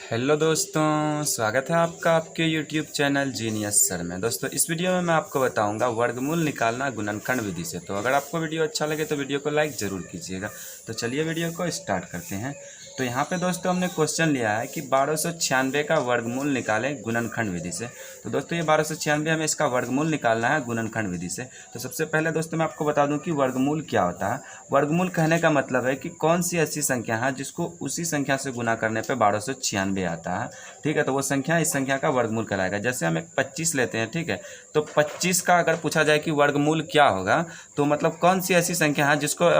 Hello दोस्तों, स्वागत है आपका आपके YouTube चैनल जीनियस सर में। दोस्तों, इस वीडियो में मैं आपको बताऊंगा वर्गमूल निकालना गुणनखंड विधि से। तो अगर आपको वीडियो अच्छा लगे तो वीडियो को लाइक ज़रूर कीजिएगा। तो चलिए वीडियो को स्टार्ट करते हैं। तो यहाँ पे दोस्तों हमने क्वेश्चन लिया है कि 1296 का वर्गमूल निकालें गुणनखंड विधि से। तो दोस्तों ये 1296 हमें इसका वर्गमूल निकालना है गुणनखंड विधि से। तो सबसे पहले दोस्तों मैं आपको बता दूं कि वर्गमूल क्या होता है। वर्गमूल कहने का मतलब है कि कौन सी ऐसी संख्या है जिसको उसी संख्या से गुना करने पे 1296 आता है। ठीक है, तो वो संख्या इस संख्या का वर्गमूल कहलाएगा। जैसे हम एक 25 लेते हैं, ठीक है, तो 25 का अगर पूछा जाए कि वर्गमूल क्या होगा, तो मतलब कौन सी ऐसी संख्या है जिसको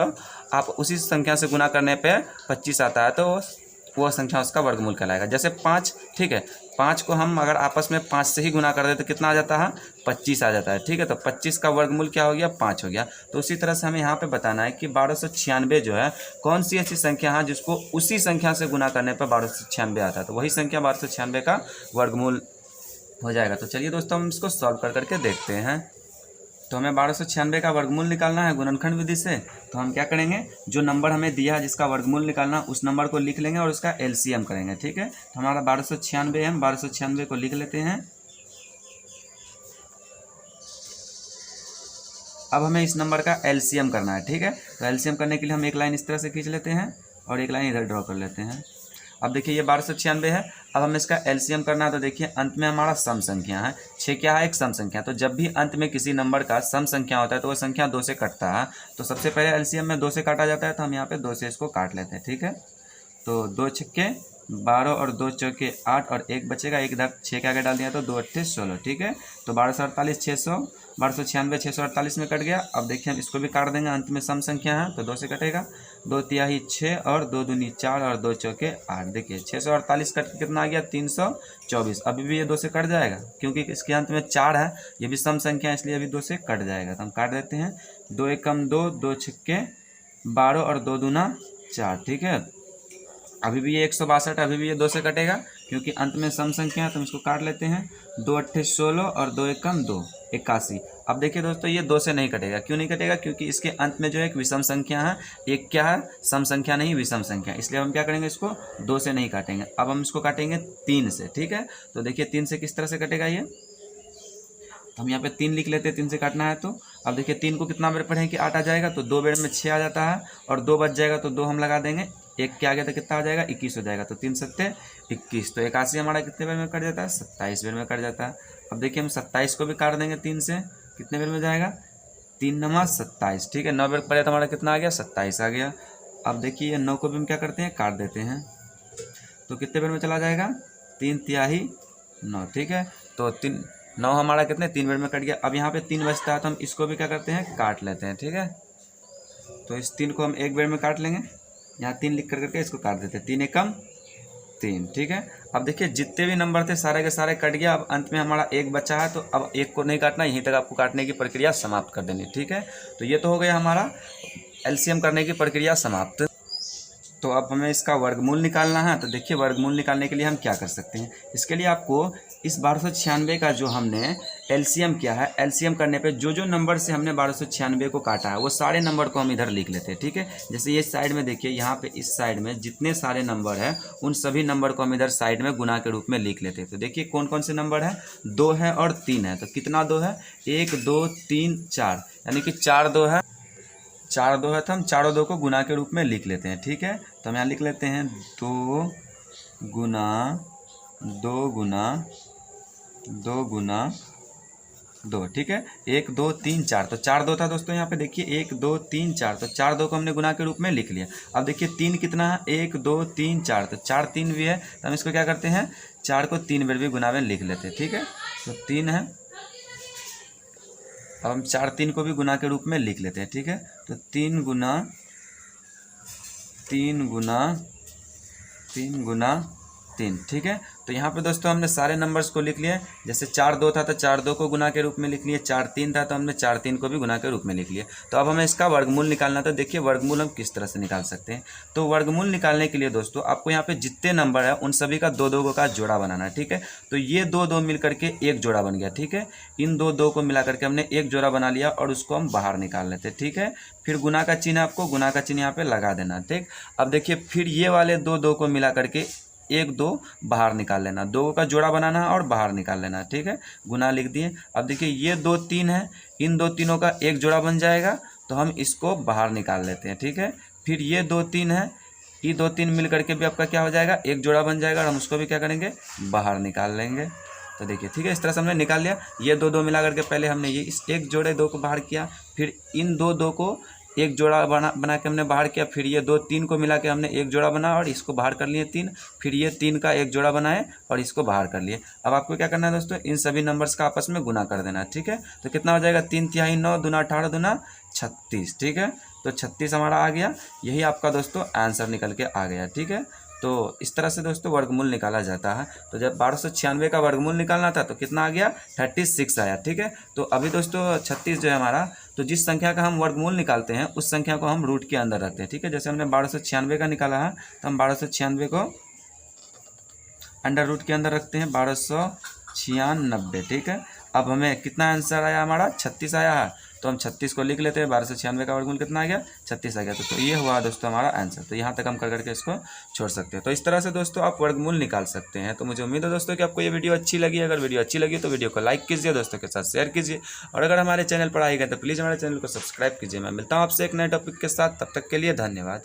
आप उसी संख्या से गुना करने पे 25 आता है, तो वो संख्या उसका वर्गमूल कहलाएगा। जैसे 5, ठीक है, 5 को हम अगर आपस में 5 से ही गुना कर दें तो कितना आ जाता है, 25 आ जाता है। ठीक है, तो 25 का वर्गमूल क्या हो गया, 5 हो गया। तो उसी तरह से हमें यहाँ पे बताना है कि 1296 जो है कौन सी ऐसी संख्या है जिसको उसी संख्या से गुना करने पर 1296 आता है। तो वही संख्या 1296 का वर्गमूल हो जाएगा। तो चलिए दोस्तों हम इसको सॉल्व कर करके देखते हैं। तो हमें 1296 का वर्गमूल निकालना है गुणनखंड विधि से। तो हम क्या करेंगे, जो नंबर हमें दिया है जिसका वर्गमूल निकालना, उस नंबर को लिख लेंगे और उसका एलसीएम करेंगे। ठीक है, तो हमारा 1296 है, हम 1296 को लिख लेते हैं। अब हमें इस नंबर का एलसीएम करना है। ठीक है, तो एलसीएम करने के लिए हम एक लाइन इस तरह से खींच लेते हैं और एक लाइन इधर ड्रॉ कर लेते हैं। अब देखिए ये 1296 है। अब हमें इसका एलसीएम करना है। तो देखिए अंत में हमारा सम संख्या है, 6 क्या है, एक सम संख्या। तो जब भी अंत में किसी नंबर का सम संख्या होता है तो वो संख्या 2 से कटता है। तो सबसे पहले एलसीएम में 2 से काटा जाता है, तो हम यहाँ पे 2 से इसको काट लेते हैं। ठीक है, तो 2 छक्के 12 और 2 चौके 8 और एक बचेगा, एक इधर 6 के आगे डाल दिया तो 2 अट्ठे 16। ठीक है, तो 1248 600 1296 648 में कट गया। अब देखिए हम इसको भी काट देंगे, अंत में सम संख्या है तो 2 से कटेगा। 2 तिहाई 6 और 2 दूनी 4 और 2 चौके 8। देखिए 648 कट के कितना आ गया, 324। अभी भी ये 2 से कट जाएगा क्योंकि इसके अंत में 4 है, ये भी सम संख्या है, इसलिए अभी 2 से कट जाएगा। तो हम काट देते हैं। 2 एकम 2, 2 छक्के 12 और 2 दूना 4। ठीक है, अभी भी ये 162, अभी भी ये 2 से कटेगा क्योंकि अंत में सम संख्या है, तो हम इसको काट लेते हैं। 2 अट्ठे 16 और 2 एकम 2, 81। अब देखिए दोस्तों ये 2 से नहीं कटेगा। क्यों नहीं कटेगा, क्योंकि इसके अंत में जो है एक विषम संख्या है। एक क्या है, सम संख्या नहीं विषम संख्या, इसलिए हम क्या करेंगे, इसको 2 से नहीं काटेंगे। अब हम इसको काटेंगे 3 से। ठीक है, तो देखिए 3 से किस तरह से कटेगा ये, तो हम यहाँ पे 3 लिख लेते हैं, 3 से काटना है। तो अब देखिए 3 को कितना बेर पढ़ें कि 8 आ जाएगा, तो 2 बेर में 6 आ जाता है और 2 बच जाएगा तो 2 हम लगा देंगे। एक के आगे तो कितना आ जाएगा, 21 हो जाएगा। तो 3 सत्ते 21, तो 81 हमारा कितने बेर में कट जाता है, 27 बेर में कट जाता है। अब देखिए हम 27 को भी काट देंगे 3 से, कितने बेर में जाएगा, 3 नमा 27। ठीक है, 9 बेर पड़े तो हमारा कितना आ गया, 27 आ गया। अब देखिए 9 को भी हम क्या करते हैं, काट देते हैं, तो कितने बेर में चला जाएगा, 3 तिहाई 9। ठीक है, तो 9 हमारा कितने, 3 बेर में कट गया। अब यहाँ पे 3 बचता है, तो हम इसको भी क्या करते हैं, काट लेते हैं। ठीक है, तो इस 3 को हम एक बेर में काट लेंगे, यहाँ 3 लिख कर करके इसको काट देते हैं। 3 एकम 3। ठीक है, अब देखिए जितने भी नंबर थे सारे के सारे कट गया। अब अंत में हमारा एक बचा है, तो अब एक को नहीं काटना, यहीं तक आपको काटने की प्रक्रिया समाप्त कर देनी। ठीक है, तो ये तो हो गया हमारा एलसीएम करने की प्रक्रिया समाप्त। तो अब हमें इसका वर्गमूल निकालना है। तो देखिए वर्गमूल निकालने के लिए हम क्या कर सकते हैं, इसके लिए आपको इस 1296 का जो हमने एलसीएम किया है, एलसीएम करने पे जो जो नंबर से हमने 1296 को काटा है वो सारे नंबर को हम इधर लिख लेते हैं। ठीक है, जैसे ये साइड में देखिए, यहाँ पे इस साइड में जितने सारे नंबर हैं उन सभी नंबर को हम इधर साइड में गुना के रूप में लिख लेते हैं। तो देखिए कौन कौन से नंबर है, 2 है और 3 है। तो कितना 2 है, 1 2 3 4, यानी कि 4 2 है, 4 2 है, तो हम चारों 2 को गुना के रूप में लिख लेते हैं। ठीक है, तो हम यहाँ लिख लेते हैं 2 गुना 2 गुना 2 गुना 2। ठीक है, 1 2 3 4, तो 4 2 था दोस्तों। यहाँ पे देखिए 1 2 3 4, तो 4 2 को हमने गुना के रूप में लिख लिया। अब देखिए 3 कितना है, 1 2 3 4, तो 4 3 भी है, तो हम इसको क्या करते हैं, 4 को 3 बार भी गुना में लिख लेते हैं। ठीक है, तो 3 है। अब हम 4 3 को भी गुना के रूप में लिख लेते हैं। ठीक है, तो 3 गुना 3 गुना 3 गुना 3। ठीक है, तो यहाँ पे दोस्तों हमने सारे नंबर्स को लिख लिए। जैसे 4 2 था तो 4 2 को गुना के रूप में लिख लिए, 4 3 था तो हमने 4 3 को भी गुना के रूप में लिख लिए। तो अब हमें इसका वर्गमूल निकालना। तो देखिए वर्गमूल हम किस तरह से निकाल सकते हैं। तो वर्गमूल निकालने के लिए दोस्तों आपको यहाँ पे जितने नंबर है उन सभी का 2 2 का जोड़ा बनाना है। ठीक है, तो ये 2 2 मिल करके एक जोड़ा बन गया। ठीक है, इन 2 2 को मिला करके हमने एक जोड़ा बना लिया और उसको हम बाहर निकाल लेते हैं। ठीक है, फिर गुना का चिन्ह, आपको गुना का चिन्ह यहाँ पे लगा देना। ठीक, अब देखिए फिर ये वाले 2 2 को मिला करके 1 2 बाहर निकाल लेना, 2 का जोड़ा बनाना है और बाहर निकाल लेना है, ठीक है। गुना लिख दिए। अब देखिए ये 2 3 है, इन 2 तीनों का एक जोड़ा बन जाएगा तो हम इसको बाहर निकाल लेते हैं, ठीक है। फिर ये 2 3 है, ये 2 3 मिल करके भी आपका क्या हो जाएगा, एक जोड़ा बन जाएगा और हम उसको भी क्या करेंगे, बाहर निकाल लेंगे। तो देखिए ठीक है, इस तरह से हमने निकाल लिया। ये 2 2 मिला करके पहले हमने ये इस एक जोड़े 2 को बाहर किया, फिर इन 2 2 को एक जोड़ा बना के हमने बाहर किया, फिर ये 2 3 को मिला के हमने एक जोड़ा बना और इसको बाहर कर लिए 3, फिर ये 3 का एक जोड़ा बनाए और इसको बाहर कर लिए। अब आपको क्या करना है दोस्तों, इन सभी नंबर्स का आपस में गुना कर देना है, ठीक है। तो कितना हो जाएगा, 3 तिहाई 9 दूना 18 दूना 36, ठीक है। तो 36 हमारा आ गया। यही आपका दोस्तों आंसर निकल के आ गया, ठीक है। तो इस तरह से दोस्तों वर्गमूल निकाला जाता है। तो जब 1296 का वर्गमूल निकालना था तो कितना आ गया, 36 आया, ठीक है। तो अभी दोस्तों 36 जो है हमारा, तो जिस संख्या का हम वर्गमूल निकालते हैं उस संख्या को हम रूट के अंदर रखते हैं, ठीक है। जैसे हमने 1296 का निकाला है तो हम 1296 को अंडर रूट के अंदर रखते हैं, 1296, ठीक है। अब हमें कितना आंसर आया, हमारा 36 आया है, तो हम 36 को लिख लेते हैं। 1296 का वर्गमूल कितना आ गया, 36 आ गया। तो ये हुआ दोस्तों हमारा आंसर। तो यहाँ तक हम कर करके इसको छोड़ सकते हैं। तो इस तरह से दोस्तों आप वर्गमूल निकाल सकते हैं। तो मुझे उम्मीद है दोस्तों कि आपको ये वीडियो अच्छी लगी। अगर वीडियो अच्छी लगी तो वीडियो को लाइक कीजिए, दोस्तों के साथ शेयर कीजिए, और अगर हमारे चैनल पर आएगा तो प्लीज़ हमारे चैनल को सब्सक्राइब कीजिए। मैं मिलता हूँ आपसे एक नए टॉपिक के साथ, तब तक के लिए धन्यवाद।